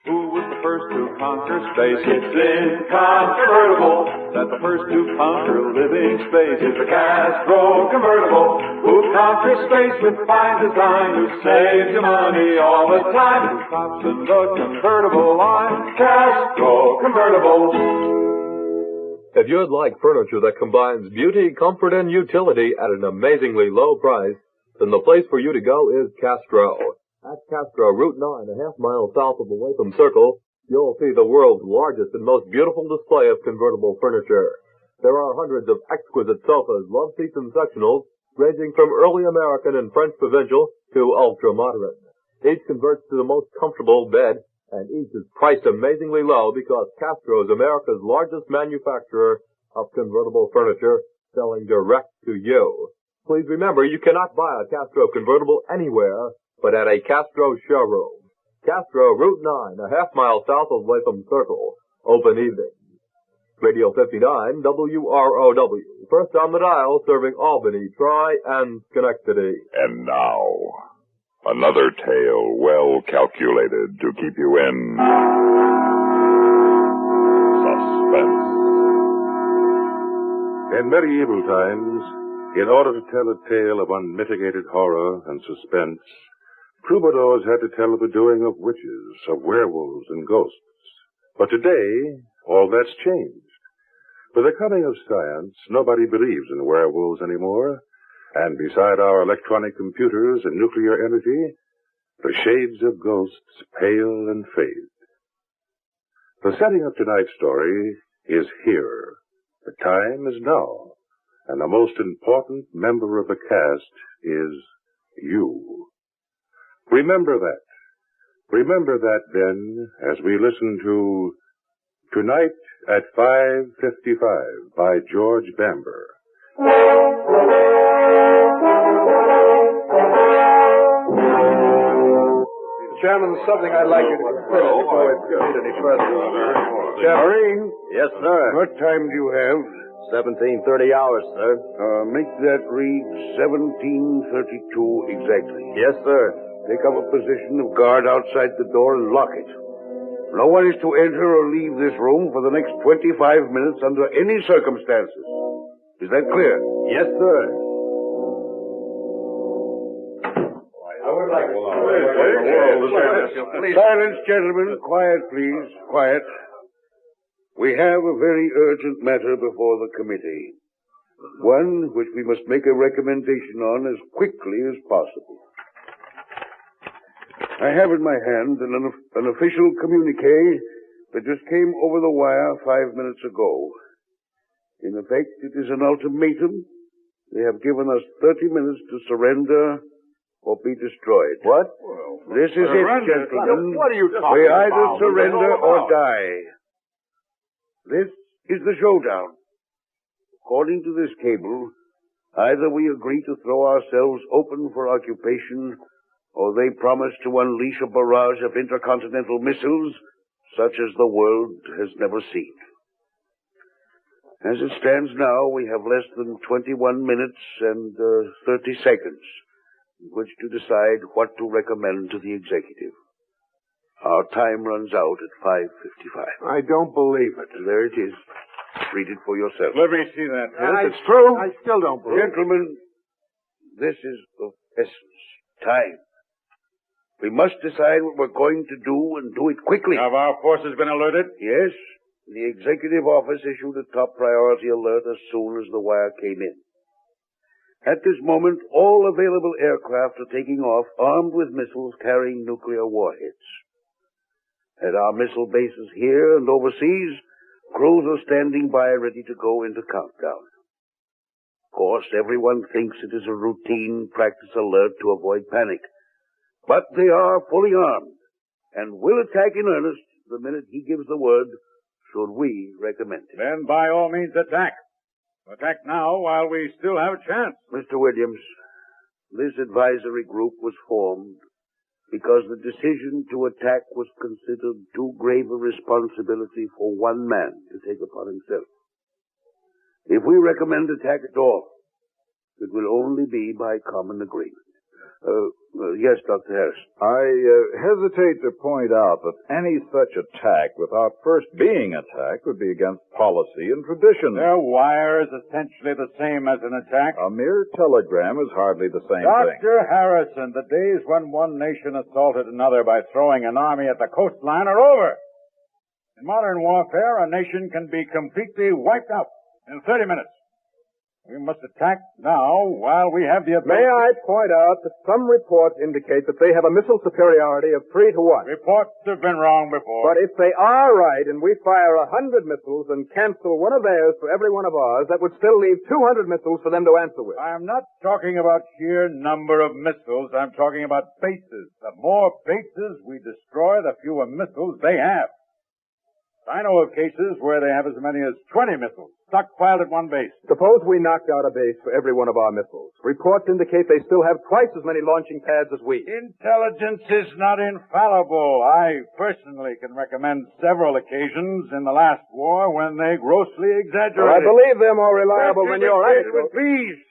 Who was the first to conquer space? It's incontrovertible that the first to conquer living space is the Castro convertible. Who conquers space with fine design, who saves you money all the time, who stops in the convertible line. Castro convertible. If you'd like furniture that combines beauty, comfort, and utility at an amazingly low price, then the place for you to go is Castro. At Castro, Route 9, a half mile south of the Latham Circle, you'll see the world's largest and most beautiful display of convertible furniture. There are hundreds of exquisite sofas, love seats, and sectionals, ranging from early American and French provincial to ultra-modern. Each converts to the most comfortable bed, and each is priced amazingly low because Castro is America's largest manufacturer of convertible furniture, selling direct to you. Please remember, you cannot buy a Castro convertible anywhere but at a Castro showroom. Castro, Route 9, a half mile south of Latham Circle. Open evenings. Radio 59, WROW. First on the dial, serving Albany, Troy, and Schenectady. And now, another tale well calculated to keep you in suspense. In medieval times, in order to tell a tale of unmitigated horror and suspense, troubadours had to tell of the doing of witches, of werewolves and ghosts. But today, all that's changed. With the coming of science, nobody believes in werewolves anymore. And beside our electronic computers and nuclear energy, the shades of ghosts pale and fade. The setting of tonight's story is here. The time is now. And the most important member of the cast is you. Remember that. Remember that, then, as we listen to Tonight at 5:55 by George Bamber. Chairman, something I'd like you to consider before we proceed any further. Marine? Yes, sir. What time do you have? 17:30 hours, sir. Make that read 17:32 exactly. Yes, sir. Take up a position of guard outside the door and lock it. No one is to enter or leave this room for the next 25 minutes under any circumstances. Is that clear? Yes, sir. I would like Silence, gentlemen. Quiet, please. Quiet. We have a very urgent matter before the committee. One which we must make a recommendation on as quickly as possible. I have in my hand an official communique that just came over the wire 5 minutes ago. In effect, it is an ultimatum. They have given us 30 minutes to surrender or be destroyed. What? This is it, gentlemen. What are you talking We about? either surrender or die. This is the showdown. According to this cable, either we agree to throw ourselves open for occupation, or they promise to unleash a barrage of intercontinental missiles such as the world has never seen. As it stands now, we have less than 21 minutes and 30 seconds in which to decide what to recommend to the executive. Our time runs out at 5:55. I don't believe it. There it is. Read it for yourself. Let me see that. It's true. I still don't believe it. Gentlemen, this is of essence. Time. We must decide what we're going to do and do it quickly. Have our forces been alerted? Yes. The executive office issued a top priority alert as soon as the wire came in. At this moment, all available aircraft are taking off armed with missiles carrying nuclear warheads. At our missile bases here and overseas, crews are standing by ready to go into countdown. Of course, everyone thinks it is a routine practice alert to avoid panic. But they are fully armed and will attack in earnest the minute he gives the word, should we recommend it. Then by all means attack. Attack now while we still have a chance. Mr. Williams, this advisory group was formed because the decision to attack was considered too grave a responsibility for one man to take upon himself. If we recommend attack at all, it will only be by common agreement. Yes, Dr. Harris. I hesitate to point out that any such attack without first being attacked would be against policy and tradition. Their wire is essentially the same as an attack. A mere telegram is hardly the same thing. Dr. Harrison, the days when one nation assaulted another by throwing an army at the coastline are over. In modern warfare, a nation can be completely wiped out in 30 minutes. We must attack now while we have the ability. May I point out that some reports indicate that they have a missile superiority of 3 to 1. Reports have been wrong before. But if they are right and we fire 100 missiles and cancel one of theirs for every one of ours, that would still leave 200 missiles for them to answer with. I'm not talking about sheer number of missiles. I'm talking about bases. The more bases we destroy, the fewer missiles they have. I know of cases where they have as many as 20 missiles stockpiled at one base. Suppose we knocked out a base for every one of our missiles. Reports indicate they still have twice as many launching pads as we. Intelligence is not infallible. I personally can recommend several occasions in the last war when they grossly exaggerated. Well, I believe they're more reliable than your anecdote. Please.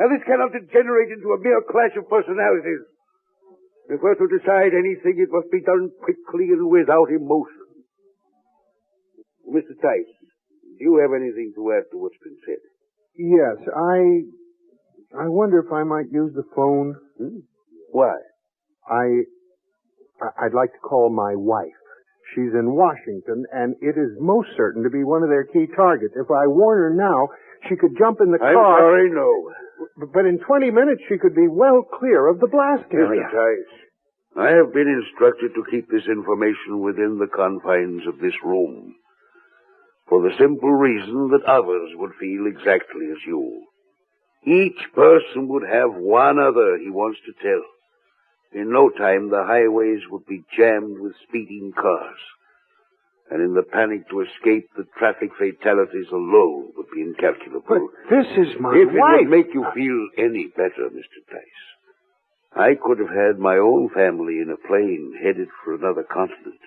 Now, this cannot degenerate into a mere clash of personalities. If we're to decide anything, it must be done quickly and without emotion. Mr. Tice, do you have anything to add to what's been said? Yes, I wonder if I might use the phone. Why? I'd like to call my wife. She's in Washington, and it is most certain to be one of their key targets. If I warn her now, she could jump in the car. I'm sorry, no. But in 20 minutes, she could be well clear of the blast area. Mr. Tice, I have been instructed to keep this information within the confines of this room, for the simple reason that others would feel exactly as you. Each person would have one other he wants to tell. In no time, the highways would be jammed with speeding cars. And in the panic to escape, the traffic fatalities alone would be incalculable. But this is my If wife. it would make you feel any better, Mr. Tice, I could have had my own family in a plane headed for another continent.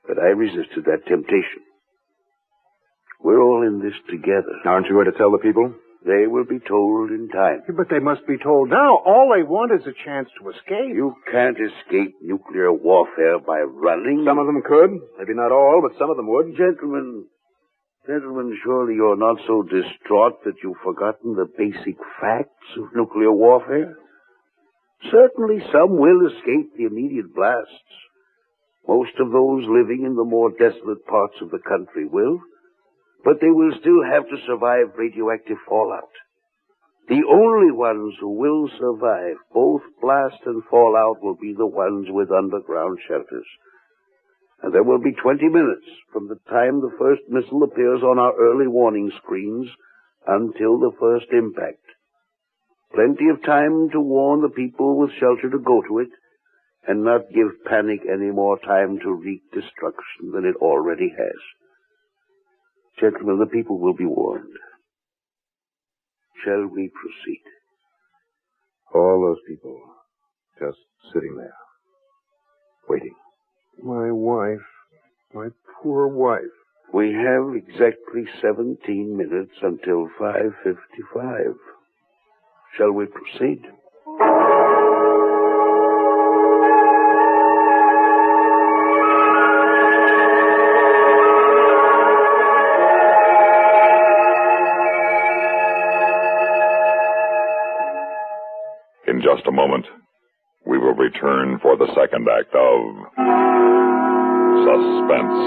But I resisted that temptation. We're all in this together. Aren't you going to tell the people? They will be told in time. But they must be told now. All they want is a chance to escape. You can't escape nuclear warfare by running. Some of them could. Maybe not all, but some of them would. Gentlemen, surely you're not so distraught that you've forgotten the basic facts of nuclear warfare? Certainly some will escape the immediate blasts. Most of those living in the more desolate parts of the country will. But they will still have to survive radioactive fallout. The only ones who will survive both blast and fallout will be the ones with underground shelters. And there will be 20 minutes from the time the first missile appears on our early warning screens until the first impact. Plenty of time to warn the people with shelter to go to it and not give panic any more time to wreak destruction than it already has. Gentlemen, the people will be warned. Shall we proceed? All those people just sitting there, waiting. My wife. My poor wife. We have exactly 17 minutes until 5:55. Shall we proceed? In just a moment, we will return for the second act of Suspense.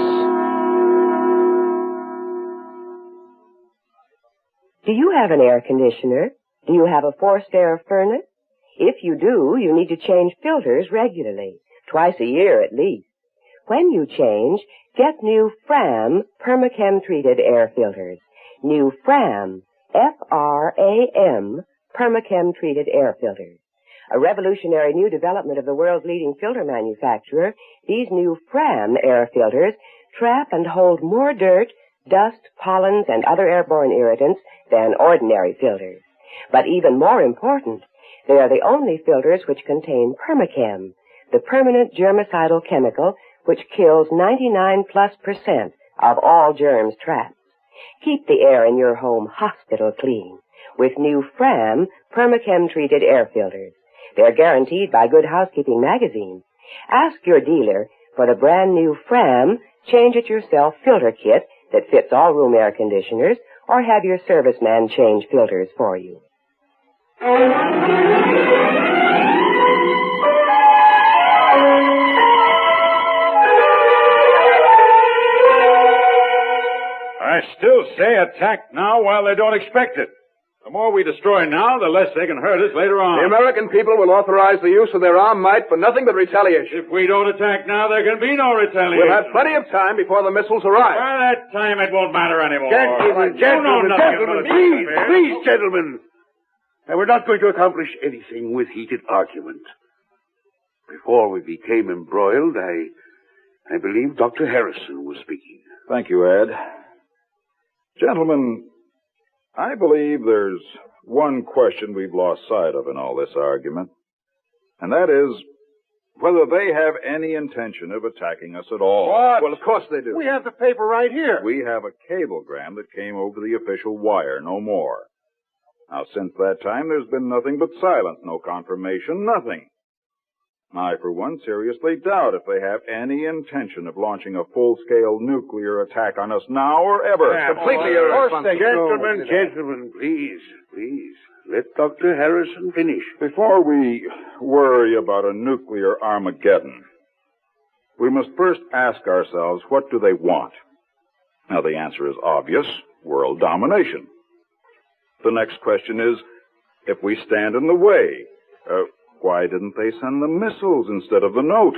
Do you have an air conditioner? Do you have a forced air furnace? If you do, you need to change filters regularly, twice a year at least. When you change, get new Fram Permachem-treated air filters. New Fram, F-R-A-M, Permachem-treated air filters. A revolutionary new development of the world's leading filter manufacturer, these new Fram air filters trap and hold more dirt, dust, pollens, and other airborne irritants than ordinary filters. But even more important, they are the only filters which contain Permachem, the permanent germicidal chemical which kills 99+% of all germs trapped. Keep the air in your home hospital clean with new Fram Permachem-treated air filters. They're guaranteed by Good Housekeeping magazine. Ask your dealer for the brand new Fram change-it-yourself filter kit that fits all room air conditioners, or have your serviceman change filters for you. I still say attack now while they don't expect it. The more we destroy now, the less they can hurt us later on. The American people will authorize the use of their armed might for nothing but retaliation. If we don't attack now, there can be no retaliation. We'll have plenty of time before the missiles arrive. By that time, it won't matter anymore. Please, gentlemen. Now, we're not going to accomplish anything with heated argument. Before we became embroiled, I believe Dr. Harrison was speaking. Thank you, Ed. Gentlemen, I believe there's one question we've lost sight of in all this argument, and that is whether they have any intention of attacking us at all. What? Well, of course they do. We have the paper right here. We have a cablegram that came over the official wire, no more. Now, since that time, there's been nothing but silence, no confirmation, nothing. I, for one, seriously doubt if they have any intention of launching a full-scale nuclear attack on us now or ever. Completely irresponsible. Gentlemen, please. Let Dr. Harrison finish. Before we worry about a nuclear Armageddon, we must first ask ourselves, what do they want? Now, the answer is obvious: world domination. The next question is, if we stand in the way, why didn't they send the missiles instead of the note?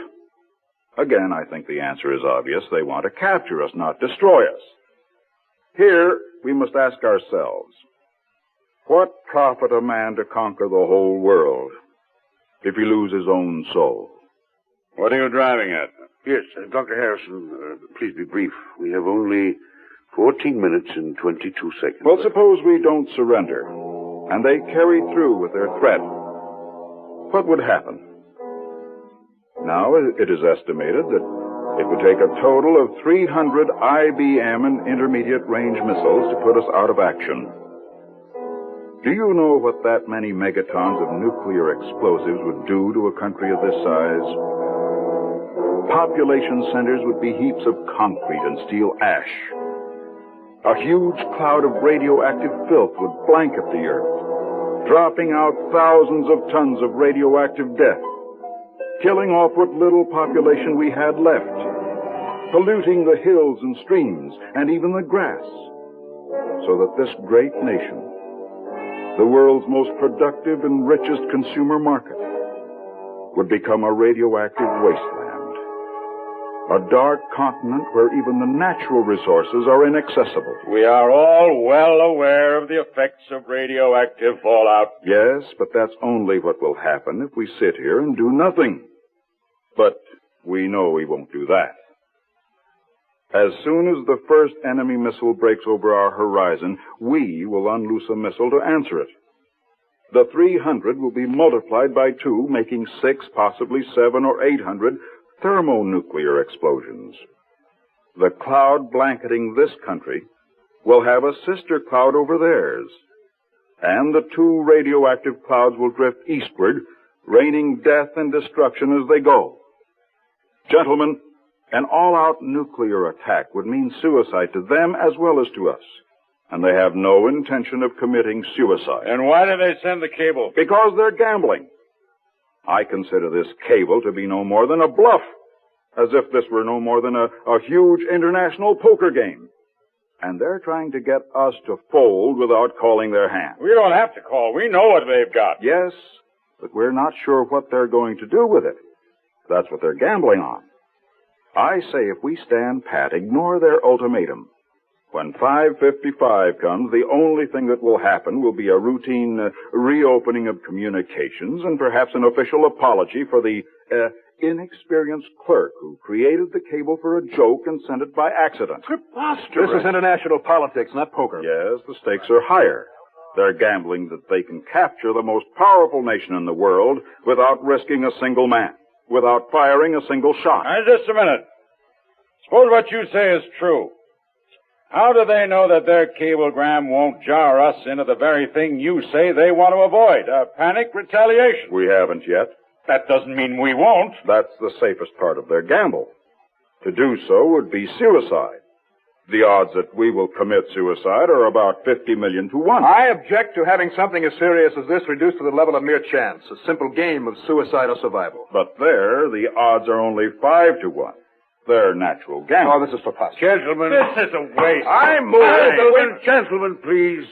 Again, I think the answer is obvious. They want to capture us, not destroy us. Here, we must ask ourselves, what profit a man to conquer the whole world if he lose his own soul? What are you driving at? Yes, Dr. Harrison, please be brief. We have only 14 minutes and 22 seconds. Well, suppose we don't surrender, and they carry through with their threat. What would happen? Now, it is estimated that it would take a total of 300 IBM and intermediate-range missiles to put us out of action. Do you know what that many megatons of nuclear explosives would do to a country of this size? Population centers would be heaps of concrete and steel ash. A huge cloud of radioactive filth would blanket the earth, dropping out thousands of tons of radioactive death, killing off what little population we had left, polluting the hills and streams and even the grass, so that this great nation, the world's most productive and richest consumer market, would become a radioactive wasteland. A dark continent where even the natural resources are inaccessible. We are all well aware of the effects of radioactive fallout. Yes, but that's only what will happen if we sit here and do nothing. But we know we won't do that. As soon as the first enemy missile breaks over our horizon, we will unloose a missile to answer it. The 300 will be multiplied by 2, making 6, possibly 7 or 800 thermonuclear explosions. The cloud blanketing this country will have a sister cloud over theirs, and the 2 radioactive clouds will drift eastward, raining death and destruction as they go. Gentlemen, an all-out nuclear attack would mean suicide to them as well as to us, and they have no intention of committing suicide. And why do they send the cable? Because they're gambling. I consider this cable to be no more than a bluff, as if this were no more than a huge international poker game. And they're trying to get us to fold without calling their hand. We don't have to call. We know what they've got. Yes, but we're not sure what they're going to do with it. That's what they're gambling on. I say if we stand pat, ignore their ultimatum. When 5:55 comes, the only thing that will happen will be a routine reopening of communications and perhaps an official apology for the inexperienced clerk who created the cable for a joke and sent it by accident. Preposterous. This is international politics, not poker. Yes, the stakes are higher. They're gambling that they can capture the most powerful nation in the world without risking a single man, without firing a single shot. Now, just a minute. Suppose what you say is true. How do they know that their cablegram won't jar us into the very thing you say they want to avoid, a panic retaliation? We haven't yet. That doesn't mean we won't. That's the safest part of their gamble. To do so would be suicide. The odds that we will commit suicide are about 50 million to 1. I object to having something as serious as this reduced to the level of mere chance, a simple game of suicide or survival. But there, the odds are only 5 to 1. They're natural gamble. Oh, this is preposterous. Gentlemen. This is a waste. I'm moving. Gentlemen, please.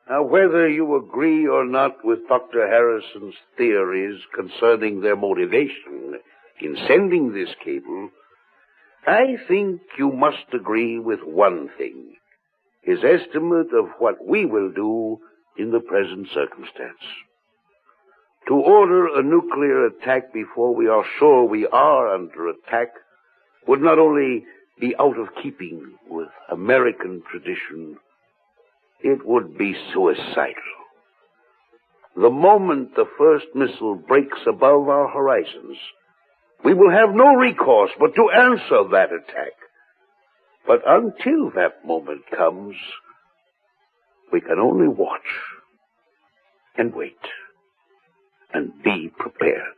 Now, whether you agree or not with Dr. Harrison's theories concerning their motivation in sending this cable, I think you must agree with one thing, his estimate of what we will do in the present circumstance. To order a nuclear attack before we are sure we are under attack would not only be out of keeping with American tradition, it would be suicidal. The moment the first missile breaks above our horizons, we will have no recourse but to answer that attack. But until that moment comes, we can only watch and wait and be prepared.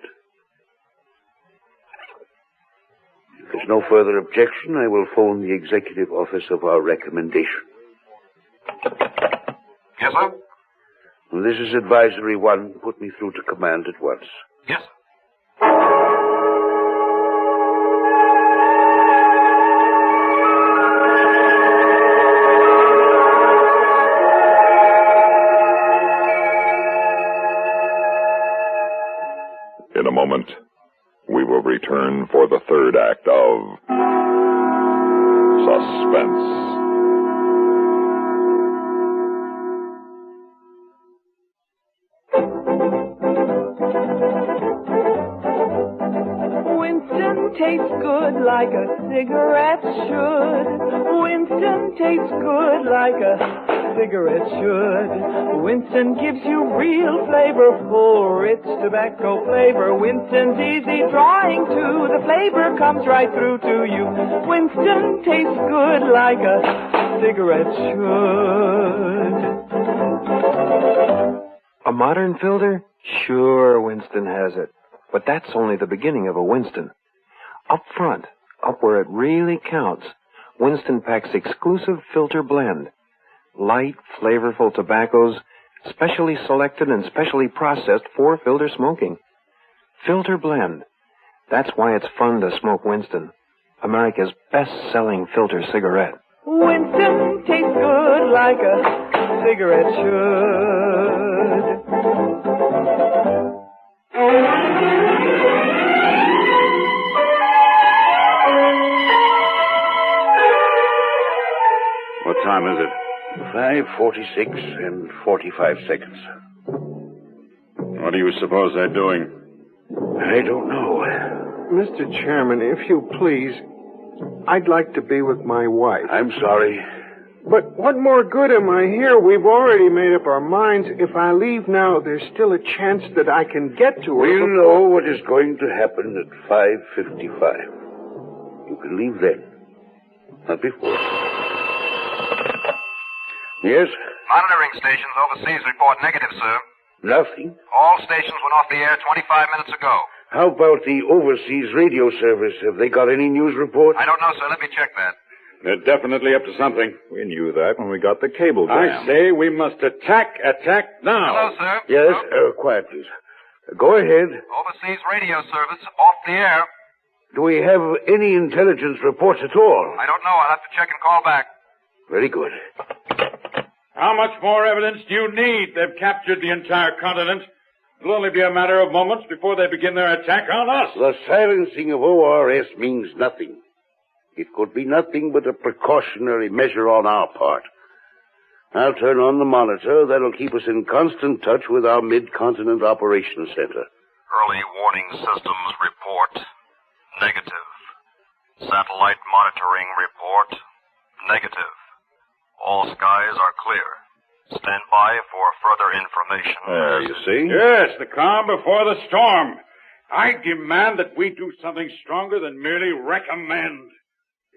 If there's no further objection, I will phone the executive office of our recommendation. Yes, sir? This is Advisory 1. Put me through to command at once. Yes, sir. In a moment, we will return for the third act of Suspense. Winston tastes good like a cigarette should. Winston tastes good like a cigarette should. Winston gives you real flavor, full, rich tobacco flavor. Winston's easy drawing too. The flavor comes right through to you. Winston tastes good like a cigarette should. A modern filter? Sure, Winston has it. But that's only the beginning of a Winston. Up front, up where it really counts, Winston packs exclusive filter blend. Light, flavorful tobaccos, specially selected and specially processed for filter smoking. Filter blend. That's why it's fun to smoke Winston, America's best-selling filter cigarette. Winston tastes good like a cigarette should. What time is it? 5:46 and 45 seconds. What do you suppose they're doing? I don't know. Mr. Chairman, if you please, I'd like to be with my wife. I'm sorry. But what more good am I here? We've already made up our minds. If I leave now, there's still a chance that I can get to her. We'll know what is going to happen at 5:55. You can leave then. Not before. Yes? Monitoring stations overseas report negative, sir. Nothing. All stations went off the air 25 minutes ago. How about the overseas radio service? Have they got any news report? I don't know, sir. Let me check that. They're definitely up to something. We knew that when we got the cable I down. say we must attack now. Hello, sir. Yes? Oh. Quiet, please. Go ahead. Overseas radio service off the air. Do we have any intelligence reports at all? I don't know. I'll have to check and call back. Very good. How much more evidence do you need? They've captured the entire continent. It'll only be a matter of moments before they begin their attack on us. The silencing of ORS means nothing. It could be nothing but a precautionary measure on our part. I'll turn on the monitor. That'll keep us in constant touch with our Mid-Continent Operations Center. Early warning systems report negative. Satellite monitoring report negative. All skies are clear. Stand by for further information. There, you see? Yes, the calm before the storm. I demand that we do something stronger than merely recommend.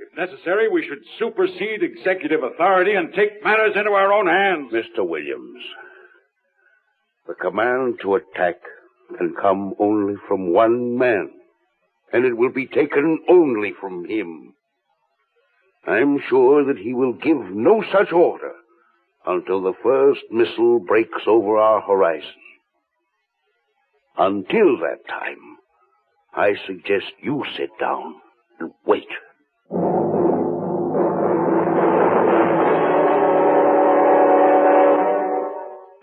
If necessary, we should supersede executive authority and take matters into our own hands. Mr. Williams, the command to attack can come only from one man, and it will be taken only from him. I'm sure that he will give no such order until the first missile breaks over our horizon. Until that time, I suggest you sit down and wait.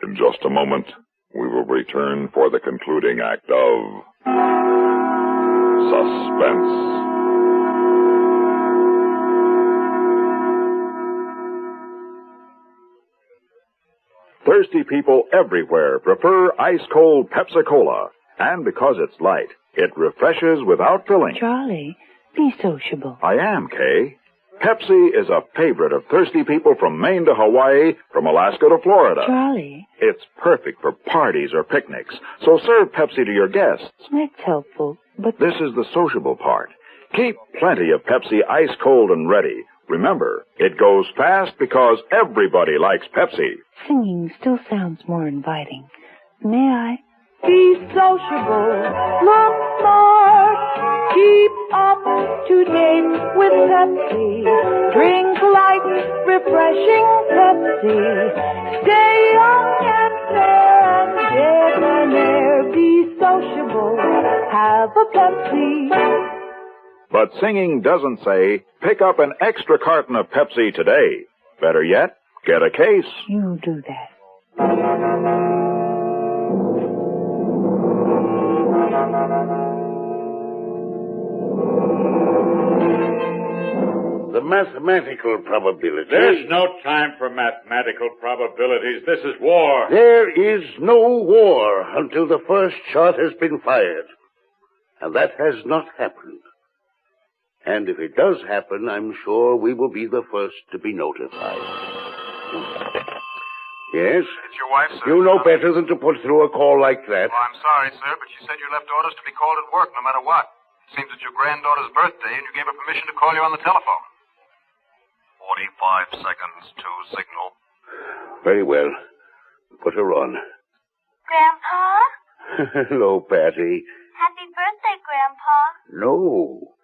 In just a moment, we will return for the concluding act of Suspense. Thirsty people everywhere prefer ice-cold Pepsi-Cola. And because it's light, it refreshes without filling. Charlie, be sociable. I am, Kay. Pepsi is a favorite of thirsty people from Maine to Hawaii, from Alaska to Florida. Charlie. It's perfect for parties or picnics, so serve Pepsi to your guests. That's helpful, but... This is the sociable part. Keep plenty of Pepsi ice-cold and ready. Remember, it goes fast because everybody likes Pepsi. Singing still sounds more inviting. May I? Be sociable, look smart, keep up to date with Pepsi. Drink light, refreshing Pepsi. Stay young and fair and debonair. Be sociable, have a Pepsi. But singing doesn't say, pick up an extra carton of Pepsi today. Better yet, get a case. You do that. The mathematical probability... There's no time for mathematical probabilities. This is war. There is no war until the first shot has been fired. And that has not happened. And if it does happen, I'm sure we will be the first to be notified. Yes? It's your wife, sir. You know better than to put through a call like that. Oh, I'm sorry, sir, but she said you left orders to be called at work no matter what. It seems it's your granddaughter's birthday, and you gave her permission to call you on the telephone. 45 seconds to signal. Very well. Put her on. Grandpa? Hello, Patty. Happy birthday, Grandpa. No.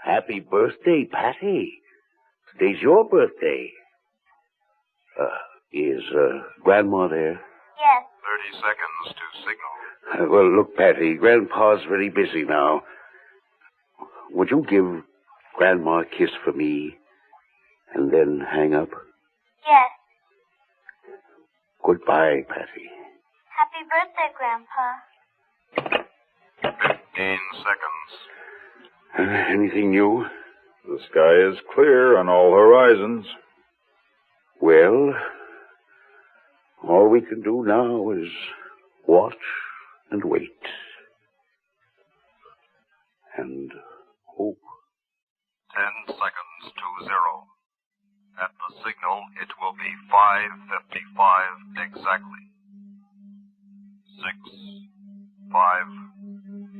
Happy birthday, Patty. Today's your birthday. Is Grandma there? Yes. 30 seconds to signal. Well, look, Patty, Grandpa's very busy now. Would you give Grandma a kiss for me and then hang up? Yes. Goodbye, Patty. Happy birthday, Grandpa. 15 seconds. Anything new? The sky is clear on all horizons. Well, all we can do now is watch and wait. And hope. 10 seconds to 0. At the signal, it will be 5:55 exactly. 6, 5,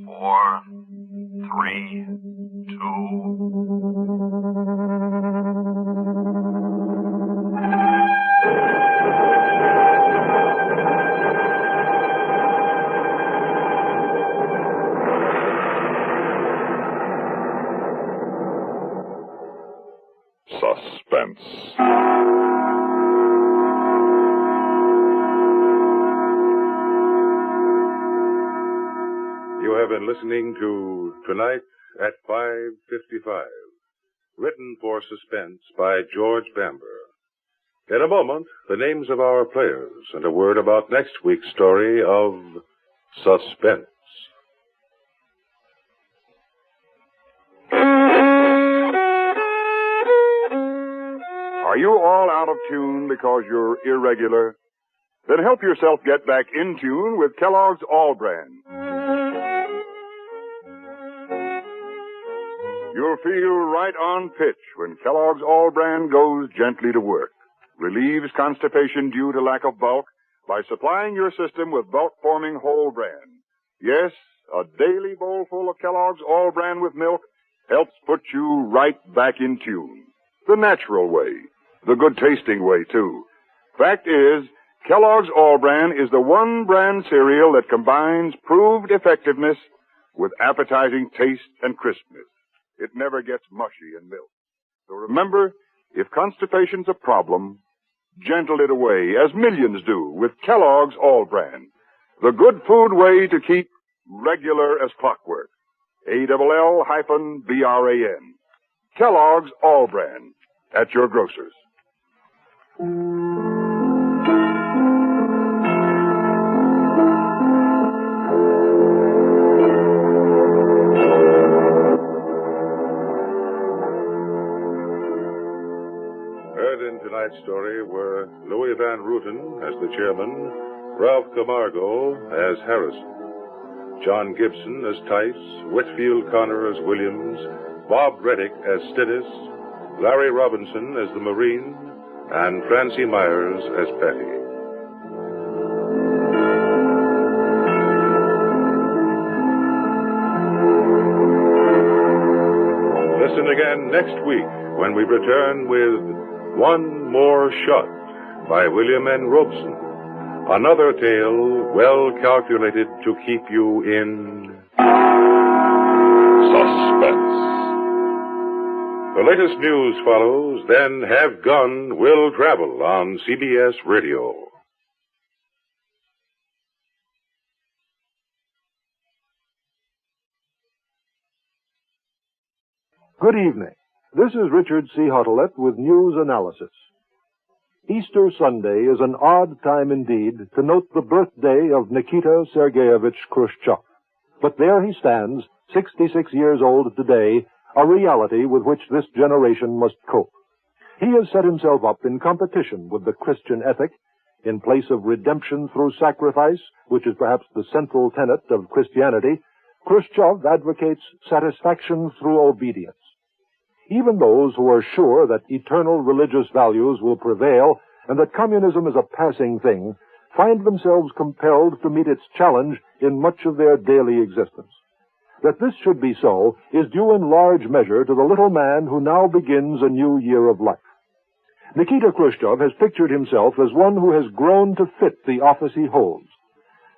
4, 3, 2. Suspense. You have been listening to Tonight at 5:55, written for Suspense by George Bamber. In a moment, the names of our players and a word about next week's story of Suspense. Are you all out of tune because you're irregular? Then help yourself get back in tune with Kellogg's All Brand. You'll feel right on pitch when Kellogg's All Brand goes gently to work. Relieves constipation due to lack of bulk by supplying your system with bulk-forming whole bran. Yes, a daily bowlful of Kellogg's All Brand with milk helps put you right back in tune. The natural way. The good-tasting way, too. Fact is, Kellogg's All-Bran is the one brand cereal that combines proved effectiveness with appetizing taste and crispness. It never gets mushy in milk. So remember, if constipation's a problem, gentle it away, as millions do, with Kellogg's All-Bran. The good food way to keep regular as clockwork. ALL-BRAN. Kellogg's All-Bran. At your grocer's. Heard in tonight's story were Louis Van Rooten as the chairman, Ralph Camargo as Harrison, John Gibson as Tice, Whitfield Connor as Williams, Bob Reddick as Stinnis, Larry Robinson as the Marine, and Francie Myers as Betty. Listen again next week when we return with One More Shot by William N. Robeson. Another tale well calculated to keep you in suspense. The latest news follows, then Have Gun Will Travel on CBS Radio. Good evening. This is Richard C. Huttelet with news analysis. Easter Sunday is an odd time indeed to note the birthday of Nikita Sergeyevich Khrushchev. But there he stands, 66 years old today, a reality with which this generation must cope. He has set himself up in competition with the Christian ethic. In place of redemption through sacrifice, which is perhaps the central tenet of Christianity, Khrushchev advocates satisfaction through obedience. Even those who are sure that eternal religious values will prevail and that communism is a passing thing find themselves compelled to meet its challenge in much of their daily existence. That this should be so is due in large measure to the little man who now begins a new year of life. Nikita Khrushchev has pictured himself as one who has grown to fit the office he holds.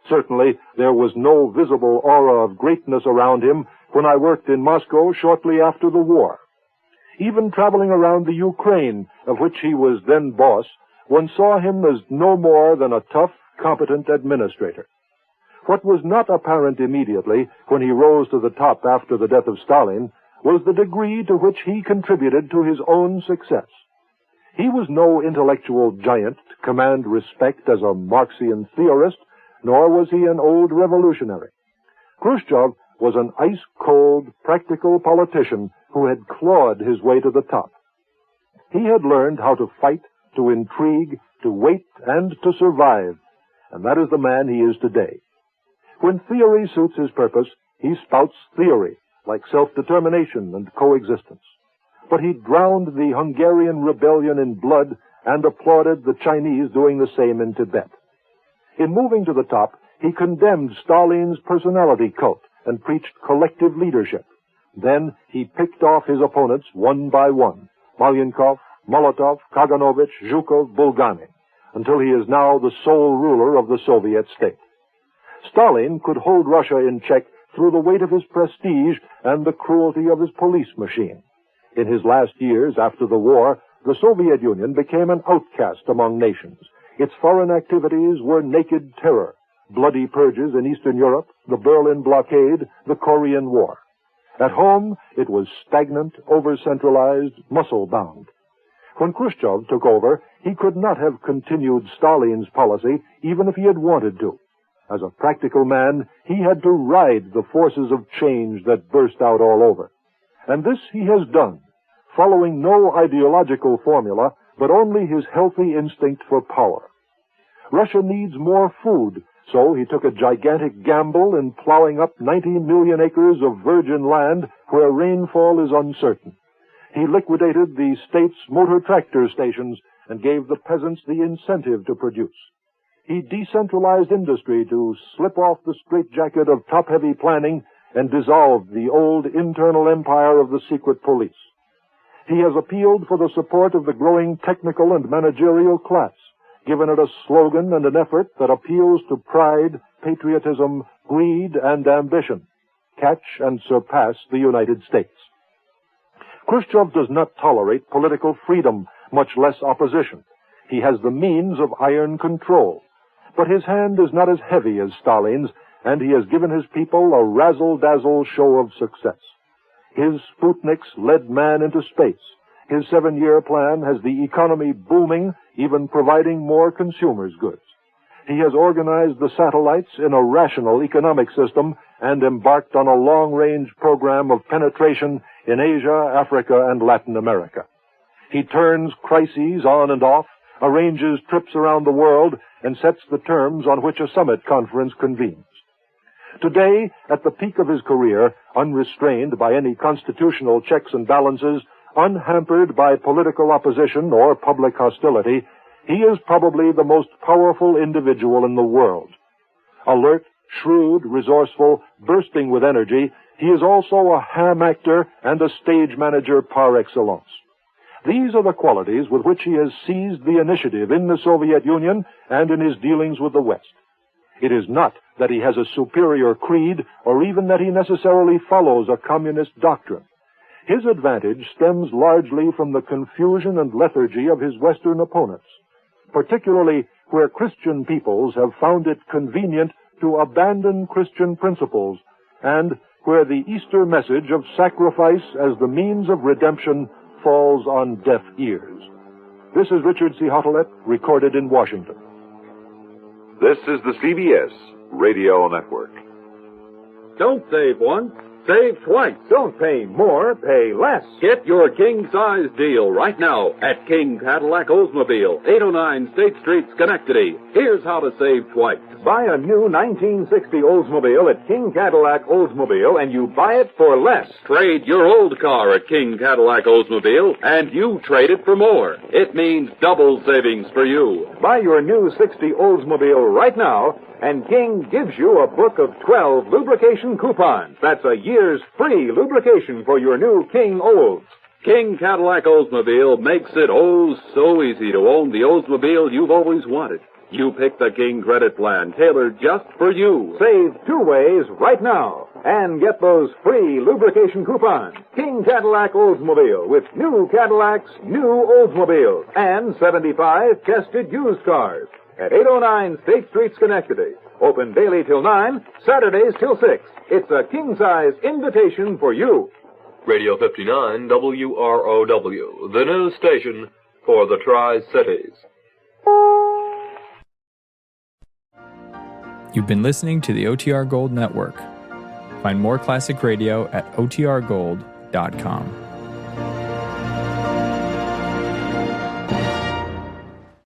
Certainly, there was no visible aura of greatness around him when I worked in Moscow shortly after the war. Even traveling around the Ukraine, of which he was then boss, one saw him as no more than a tough, competent administrator. What was not apparent immediately when he rose to the top after the death of Stalin was the degree to which he contributed to his own success. He was no intellectual giant to command respect as a Marxian theorist, nor was he an old revolutionary. Khrushchev was an ice-cold, practical politician who had clawed his way to the top. He had learned how to fight, to intrigue, to wait, and to survive, and that is the man he is today. When theory suits his purpose, he spouts theory, like self-determination and coexistence. But he drowned the Hungarian rebellion in blood and applauded the Chinese doing the same in Tibet. In moving to the top, he condemned Stalin's personality cult and preached collective leadership. Then he picked off his opponents one by one, Malenkov, Molotov, Kaganovich, Zhukov, Bulganin, until he is now the sole ruler of the Soviet state. Stalin could hold Russia in check through the weight of his prestige and the cruelty of his police machine. In his last years after the war, the Soviet Union became an outcast among nations. Its foreign activities were naked terror, bloody purges in Eastern Europe, the Berlin blockade, the Korean War. At home, it was stagnant, over-centralized, muscle-bound. When Khrushchev took over, he could not have continued Stalin's policy even if he had wanted to. As a practical man, he had to ride the forces of change that burst out all over. And this he has done, following no ideological formula, but only his healthy instinct for power. Russia needs more food, so he took a gigantic gamble in plowing up 90 million acres of virgin land where rainfall is uncertain. He liquidated the state's motor tractor stations and gave the peasants the incentive to produce. He decentralized industry to slip off the straitjacket of top-heavy planning and dissolved the old internal empire of the secret police. He has appealed for the support of the growing technical and managerial class, given it a slogan and an effort that appeals to pride, patriotism, greed, and ambition. Catch and surpass the United States. Khrushchev does not tolerate political freedom, much less opposition. He has the means of iron control. But his hand is not as heavy as Stalin's, and he has given his people a razzle-dazzle show of success. His Sputniks led man into space. His 7-year plan has the economy booming, even providing more consumers' goods. He has organized the satellites in a rational economic system and embarked on a long-range program of penetration in Asia, Africa, and Latin America. He turns crises on and off, arranges trips around the world, and sets the terms on which a summit conference convenes. Today, at the peak of his career, unrestrained by any constitutional checks and balances, unhampered by political opposition or public hostility, he is probably the most powerful individual in the world. Alert, shrewd, resourceful, bursting with energy, he is also a ham actor and a stage manager par excellence. These are the qualities with which he has seized the initiative in the Soviet Union and in his dealings with the West. It is not that he has a superior creed or even that he necessarily follows a communist doctrine. His advantage stems largely from the confusion and lethargy of his Western opponents, particularly where Christian peoples have found it convenient to abandon Christian principles and where the Easter message of sacrifice as the means of redemption falls on deaf ears. This is Richard C. Hottelet, recorded in Washington. This is the CBS Radio Network. Don't save once, save twice. Don't pay more, pay less. Get your king-size deal right now at King Cadillac Oldsmobile, 809 State Street, Schenectady. Here's how to save twice. Buy a new 1960 Oldsmobile at King Cadillac Oldsmobile and you buy it for less. Trade your old car at King Cadillac Oldsmobile and you trade it for more. It means double savings for you. Buy your new 60 Oldsmobile right now and King gives you a book of 12 lubrication coupons. That's a year's free lubrication for your new King Olds. King Cadillac Oldsmobile makes it oh so easy to own the Oldsmobile you've always wanted. You pick the King credit plan tailored just for you. Save 2 ways right now and get those free lubrication coupons. King Cadillac Oldsmobile with new Cadillacs, new Oldsmobiles, and 75 tested used cars at 809 State Street, Schenectady. Open daily till 9, Saturdays till 6. It's a king-size invitation for you. Radio 59 WROW, the news station for the Tri-Cities. You've been listening to the OTR Gold Network. Find more classic radio at otrgold.com.